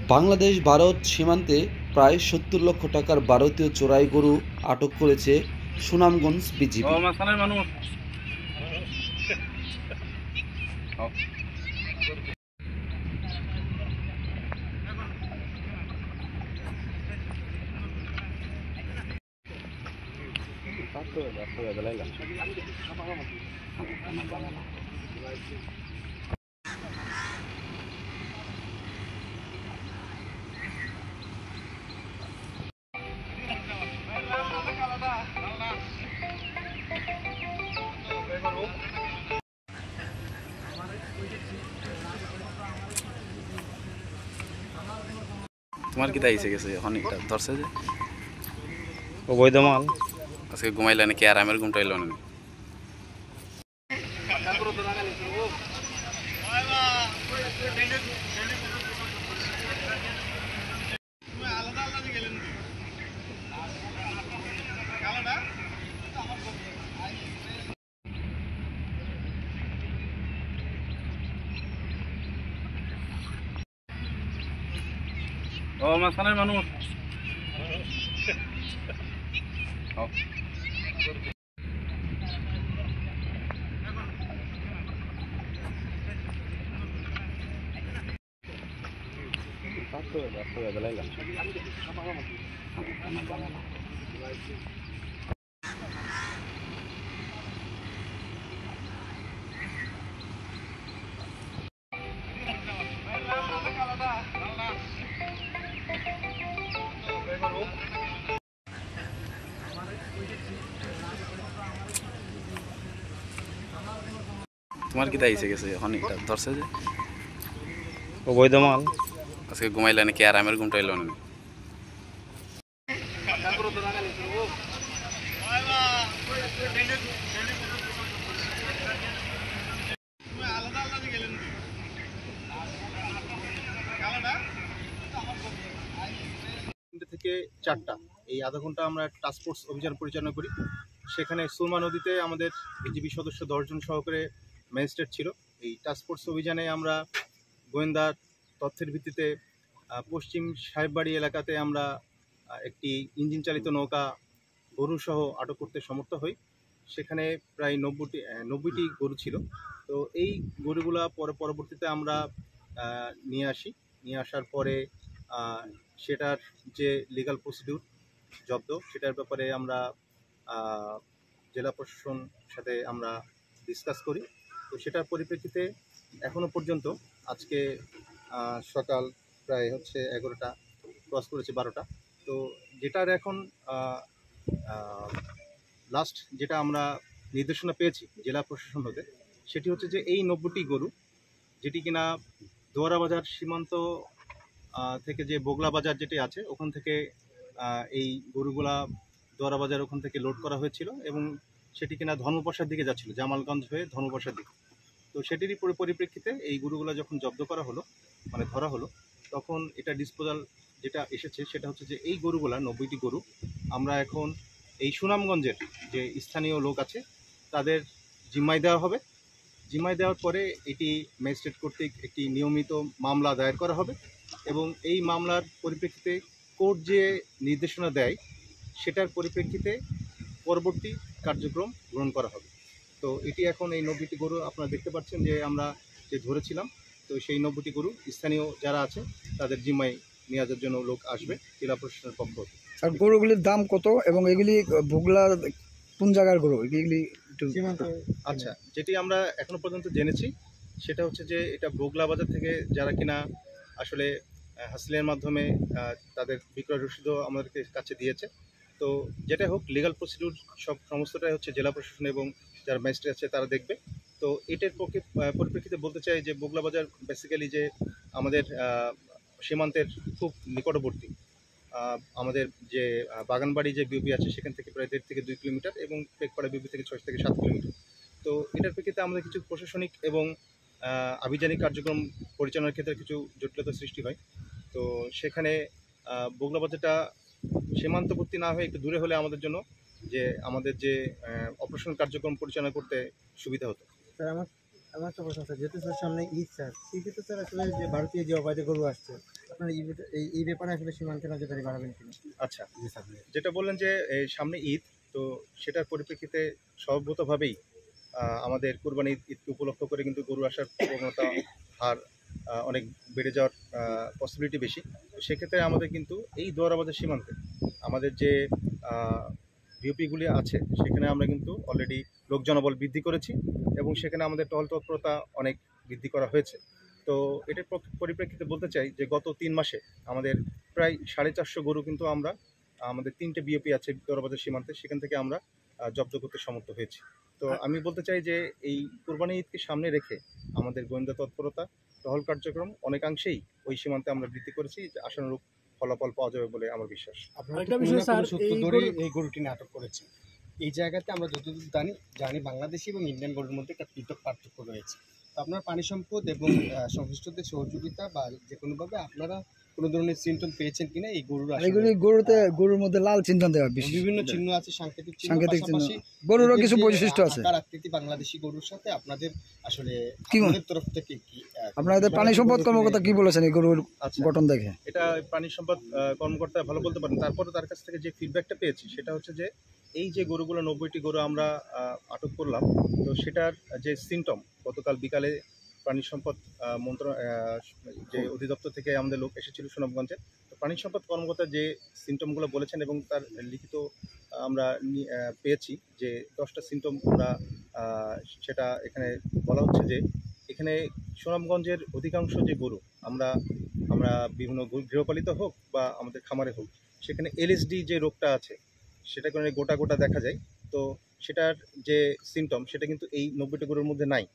বাংলাদেশ ভারত সীমান্তে প্রায় ৭০ লক্ষ টাকার ভারতীয় চোরাই গরু আটক করেছে সুনামগঞ্জ বিজিবি। তোমার কি তাই গেছে এখন এটা ধরছে যে অবৈধ মাল। আজকে ঘুমাইলে নাকি আরামের ঘুমটা এলো না। ও মাঝখানের মানুষ তোমার কি তাই গেছে এখন এটা ধরছে যে অবৈধ মাল। আজকে ঘুমাইলে নাকি আরামের ঘুমটা এলো না। থেকে 4টা এই আধা ঘন্টা আমরা টাস্ক ফোর্স অভিযান পরিচালনা করি। সেখানে সুরমা নদীতে আমাদের বিজিবি সদস্য 10 জন সহকারে ম্যাজিস্ট্রেট ছিল। এই টাস্ক ফোর্স অভিযানে আমরা গোয়েন্দা তথ্যের ভিত্তিতে পশ্চিম সাহেববাড়ি এলাকাতে আমরা একটি ইঞ্জিন চালিত নৌকা গরুসহ আটক করতে সমর্থ হই। সেখানে প্রায় 90টি গরু ছিল। তো এই গরুগুলা পরবর্তীতে আমরা নিয়ে আসার পরে সেটার যে লিগ্যাল প্রসিডিউর জব্দ, সেটার ব্যাপারে আমরা জেলা প্রশাসন সাথে আমরা ডিসকাস করি। তো সেটার পরিপ্রেক্ষিতে এখনও পর্যন্ত আজকে সকাল প্রায় 11টা ক্রস করেছে, 12টা। তো যেটার এখন লাস্ট যেটা আমরা নির্দেশনা পেয়েছি জেলা প্রশাসন হতে, সেটি হচ্ছে যে এই 90টি গরু, যেটি কিনা দোয়ারা বাজার সীমান্ত থেকে যে বগলা বাজার যেটি আছে ওখান থেকে এই গরুগুলা দোয়ারা বাজার ওখান থেকে লোড করা হয়েছিল এবং সেটি কিনা ধর্মপ্রসাদ দিকে যাচ্ছিল, জামালগঞ্জ হয়ে ধর্মপ্রসাদ দিকে। তো সেটিরই পরিপ্রেক্ষিতে এই গরুগুলা যখন জব্দ করা হলো, মানে ধরা হলো, তখন এটা ডিসপোজাল যেটা এসেছে সেটা হচ্ছে যে এই গরুগুলা 90টি গরু আমরা এখন এই সুনামগঞ্জের যে স্থানীয় লোক আছে তাদের জিম্মায় দেওয়া হবে। জিম্মায় দেওয়ার পরে এটি ম্যাজিস্ট্রেট কর্তৃক একটি নিয়মিত মামলা দায়ের করা হবে এবং এই মামলার পরিপ্রেক্ষিতে কোর্ট যে নির্দেশনা দেয় সেটার পরিপ্রেক্ষিতে পরবর্তী কার্যক্রম গ্রহণ করা হবে। তো এটি এখন এই 90টি গরু আপনারা দেখতে পাচ্ছেন যে আমরা যে ধরেছিলাম, তো সেই 90টি গরু স্থানীয় যারা আছে তাদের জিম্মায় নিয়ে যাওয়ার জন্য লোক আসবে জেলা প্রশাসনের পক্ষ থেকে। আর গরুগুলির দাম কত এবং এগুলি বগুলা কোন জায়গার গরু এগুলি? আচ্ছা, যেটি আমরা এখনো পর্যন্ত জেনেছি সেটা হচ্ছে যে এটা বগলা বাজার থেকে যারা কিনা আসলে হাসিলের মাধ্যমে তাদের বিক্রয় রসিদও আমাদের কাছে দিয়েছে। তো যেটা হোক, লিগ্যাল প্রসিডিউর সমস্তটাই হচ্ছে জেলা প্রশাসন এবং যারা ম্যাজিস্ট্রেট আছে তারা দেখবে। তো এটার পরিপ্রেক্ষিতে বলতে চাই যে বগলা বাজার বেসিক্যালি যে আমাদের সীমান্তের খুব নিকটবর্তী। আমাদের যে বাগানবাড়ি যে বিউপি আছে সেখান থেকে প্রায় 1.5 থেকে 2 কিলোমিটার এবং পেকপাড়া বিউপি থেকে 6 থেকে 7 কিলোমিটার। তো এটার প্রেক্ষিতে আমাদের কিছু প্রশাসনিক এবং আভিযানিক কার্যক্রম পরিচালনার ক্ষেত্রে কিছু জটিলতা সৃষ্টি হয়। তো সেখানে বগলা বাজারটা সীমান্তবর্তী না হয়ে একটু দূরে হলে আমাদের জন্য যে আমাদের যে অপারেশন কার্যক্রম পরিচালনা করতে সুবিধা হতো। স্যার আমার একটা প্রশ্ন, স্যার যেহেতু স্যার সামনে ঈদ, স্যার সেক্ষেত্রে স্যার আসলে যে ভারতীয় যে অবাধে গরু আসছে আপনারা এই ব্যাপারে আসলে সীমান্তে নজরদারি বাড়াবেন কিনা? আচ্ছা, যেটা বললেন যে এই সামনে ঈদ, তো সেটার পরিপ্রেক্ষিতে সর্বতভাবেই আমাদের কুরবানি ঈদকে উপলক্ষ করে কিন্তু গরু আসার প্রবণতা হার অনেক বেড়ে যাওয়ার পসিবিলিটি বেশি। তো সেক্ষেত্রে আমাদের কিন্তু এই দোয়ারাবাজার সীমান্তে আমাদের যে ভিওপিগুলি আছে সেখানে আমরা কিন্তু অলরেডি লোক জনবল বৃদ্ধি করেছি এবং সেখানে আমাদের টহল তৎপরতা অনেক বৃদ্ধি করা হয়েছে। তো এটার পরিপ্রেক্ষিতে বলতে চাই যে গত 3 মাসে আমাদের প্রায় 450 গরু কিন্তু আমরা আমাদের 3টে বিওপি আছে দোয়ারাবাজার সীমান্তে, সেখান থেকে আমরা জব্দ করতে সমর্থ হয়েছি। তো আমি বলতে চাই যে এই কুরবানি ঈদকে সামনে রেখে আমাদের গোয়েন্দা তৎপরতা টহল কার্যক্রম অনেকাংশেই ওই সীমান্তে আমরা বৃদ্ধি করেছি, আশানুরূপ ফলাফল পাওয়া যাবে বলে আমার বিশ্বাস। আরেকটা বিষয় স্যার, এই গরুটি নাটক করেছে এই জায়গাতে আমরা যতদূর জানি বাংলাদেশি এবং ইন্ডিয়ান গরুর মধ্যে একটা পৃথক পার্থক্য রয়েছে। তো আপনার পানি সম্পদ এবং সংশ্লিষ্টদের সহযোগিতা বা যে কোনোভাবে আপনারা কোনো ধরনের সিমটম পেয়েছেন কিনা এই গরুর? এগুলি গরুর মধ্যে লাল চিহ্ন দেওয়া বিভিন্ন চিহ্ন আছে, সাংকেতিক চিহ্ন, সাংকেতিক চিহ্ন, পাশাপাশি গরুরও কিছু বৈশিষ্ট্য আছে। আকার আকৃতি বাংলাদেশি গরুর সাথে আপনাদের আসলে কি আপনাদের তরফ থেকে কি আপনাদের পানি সম্পদ কর্মকর্তা কি বলেছেন এই গরুর আচ্ছা, গঠন দেখে? এটা প্রাণী সম্পদ কর্মকর্তা ভালো বলতে পারেন। তারপরে তার কাছ থেকে যে ফিডব্যাকটা পেয়েছি সেটা হচ্ছে যে এই যে গরুগুলো 90টি গরু আমরা আটক করলাম, তো সেটার যে সিমটম গতকাল বিকালে প্রাণী সম্পদ যে অধিদপ্তর থেকে আমাদের লোক এসেছিল সুনামগঞ্জে, তো প্রাণী সম্পদ কর্মকর্তা যে সিমটমগুলো বলেছেন এবং তার লিখিত আমরা পেয়েছি যে 10টা সিমটম আমরা সেটা এখানে বলা হচ্ছে যে এখানে সুনামগঞ্জের অধিকাংশ যে গরু আমরা বিভিন্ন গৃহপালিত হোক বা আমাদের খামারে হোক, সেখানে এলএসডি যে রোগটা আছে সেটা কারণে গোটা গোটা দেখা যায়। তো সেটার যে সিমটম সেটা কিন্তু এই 90টি গরুর মধ্যে নাই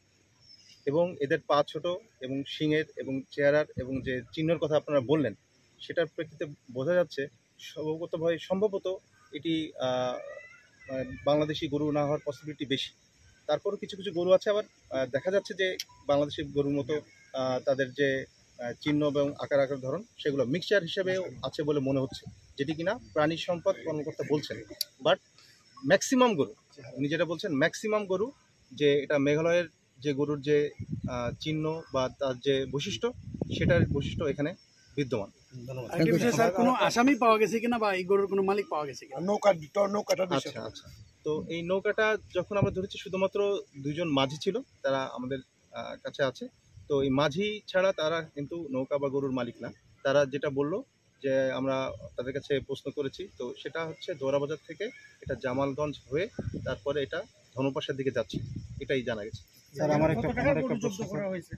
এবং এদের পা ছোট এবং শিংয়ের এবং চেহারার এবং যে চিহ্নের কথা আপনারা বললেন সেটার প্রেক্ষিতে বোঝা যাচ্ছে সম্ভবত এটি বাংলাদেশি গরু না হওয়ার পসিবিলিটি বেশি। তারপরও কিছু কিছু গরু আছে আবার দেখা যাচ্ছে যে বাংলাদেশি গরুর মতো তাদের যে চিহ্ন এবং আকার ধরন সেগুলো মিক্সচার হিসেবেও আছে বলে মনে হচ্ছে, যেটি কিনা প্রাণী সম্পদ কর্মকর্তা বলছেন। বাট ম্যাক্সিমাম গরু, উনি যেটা বলছেন ম্যাক্সিমাম গরু যে এটা মেঘালয়ের যে গরুর যে চিহ্ন বা তার যে বৈশিষ্ট্য সেটার বৈশিষ্ট্য এখানে বিদ্যমান। স্যার, কোনো আসামি পাওয়া গেছে কিনা বা এই গরুর কোনো মালিক পাওয়া গেছে কিনা? নৌকাটা আচ্ছা, তো এই নৌকাটা যখন আমরা ধরেছি শুধুমাত্র 2জন মাঝি ছিল, তারা আমাদের কাছে আছে। তো এই মাঝি ছাড়া তারা কিন্তু নৌকা বা গরুর মালিক না। তারা যেটা বললো যে আমরা তাদের কাছে প্রশ্ন করেছি, তো সেটা হচ্ছে দোয়ারাবাজার থেকে এটা জামালগঞ্জ হয়ে তারপরে এটা ধনপাশার দিকে যাচ্ছে, এটাই জানা গেছে। স্যার আমার একটা প্রশ্ন করা হয়েছে।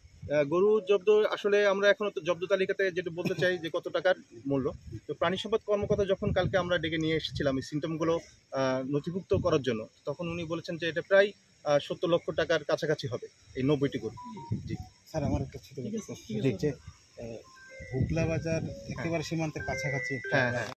গরু জব্দ আসলে আমরা এখনো তো জব্দ তালিকাতে যেটা বলতে চাই যে কত টাকার মূল্য। তো প্রাণী সম্পদ কর্মকর্তা যখন কালকে আমরা ডেকে নিয়ে এসেছিলাম এই সিমটমগুলো নথিভুক্ত করার জন্য, তখন উনি বলেছেন যে এটা প্রায় 70 লক্ষ টাকার কাছাকাছি হবে এই 90টি গরু। জি স্যার আমার একটা ছোট প্রশ্ন, যে ভুগলা বাজার একেবারে সীমান্তের কাছাকাছি। হ্যাঁ।